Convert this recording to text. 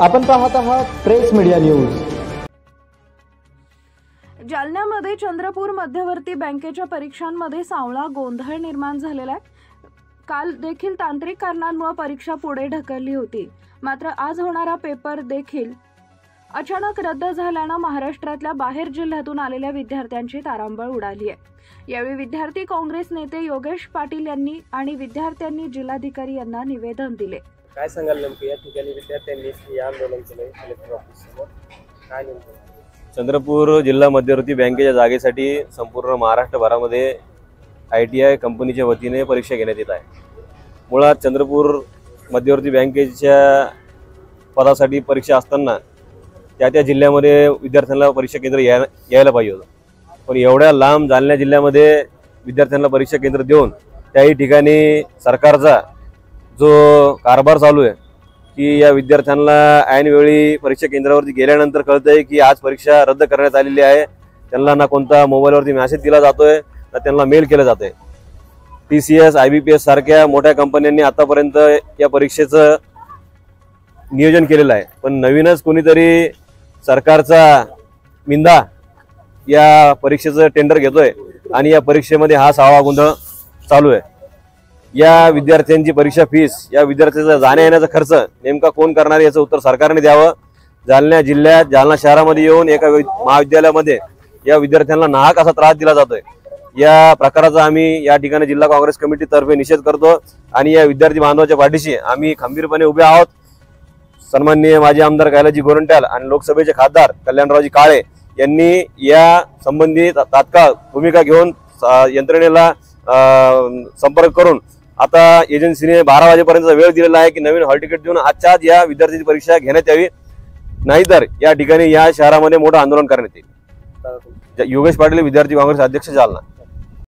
आपण पाहत आहात प्रेस मीडिया न्यूज। जालन्यामध्ये चंद्रपूर मध्यवर्ती बँकेच्या परीक्षांमध्ये सावळा गोंधळ निर्माण झालेला आहे। काल देखील तांत्रिक कारणांमुळे परीक्षा पुढे ढकलली होती, मात्र आज होणारा पेपर देखील अचानक रद्द झाल्याने महाराष्ट्रातल्या बाहेर जिल्ह्यातून आलेल्या विद्यार्थ्यांची तारांबळ उडाली आहे। यावेळी विद्यार्थी काँग्रेस नेते योगेश पाटील यांनी आणि विद्यार्थ्यांनी जिल्हाधिकारी यांना निवेदन दिले। काय सांगाल नेमकं या ठिकाणी विद्यार्थ्यांनी आंदोलन केले कलेक्टर ऑफिस समोर, काय नेमकं? चंद्रपूर जिल्हा मध्यवर्ती बँकेच्या जागेसाठी संपूर्ण महाराष्ट्रभरामध्ये ITI कंपनीच्या वतीने परीक्षा घेण्यात येत आहे। मुळात चंद्रपूर मध्यवर्ती बँकेच्या पदासाठी परीक्षा असताना त्या जिल्ह्यामध्ये विद्यार्थ्यांना परीक्षा केंद्र यायला पाहिजे होतं, पण एवढ्या लांब जालना जिल्ह्यामध्ये विद्यार्थ्यांना परीक्षा केंद्र देऊन त्याही ठिकाणी सरकारचा जो कारभार चालू आहे की या विद्यार्थ्यांना ऐनवेळी परीक्षा केंद्रावरती गेल्यानंतर कळतंय की आज परीक्षा रद्द करण्यात आलेली आहे। त्यांना ना कोणता मोबाईलवरती मेसेज दिला जातोय ना त्यांना मेल केलं जातंय। TCS IBPS सारख्या मोठ्या कंपन्यांनी आतापर्यंत या परीक्षेचं नियोजन केलेलं आहे, पण नवीनच कोणीतरी सरकारचा मिंदा या परीक्षेचं टेंडर घेतोय आणि या परीक्षेमध्ये हा सावळा गोंधळ चालू आहे। या विद्यार्थ्यांची परीक्षा फीस, या विद्यार्थ्यांचा जाण्या येण्याचा खर्च नेमका कोण करणार याचं उत्तर सरकारने द्यावं। जालना जिल्ह्यात जालना शहरामध्ये येऊन एका महाविद्यालयामध्ये या विद्यार्थ्यांना नाहक असा त्रास दिला जातोय। या प्रकाराचा आम्ही या ठिकाणी जिल्हा काँग्रेस कमिटीतर्फे निषेध करतो आणि या विद्यार्थी बांधवाच्या पाठीशी आम्ही खंबीरपणे उभे आहोत। सन्माननीय माजी आमदार कैलासजी गोरंट्याल आणि लोकसभेचे खासदार कल्याणरावजी काळे यांनी या संबंधी तात्काळ भूमिका घेऊन यंत्रणेला संपर्क करून आता एजन्सीने 12 वाजेपर्यंतचा वेळ दिलेला आहे की नवीन हॉल तिकीट देऊन आजच्या आज या विद्यार्थ्यांची परीक्षा घेण्यात यावी, नाहीतर या ठिकाणी या शहरामध्ये मोठं आंदोलन करण्यात येईल। योगेश पाटील, विद्यार्थी काँग्रेस अध्यक्ष, जालना।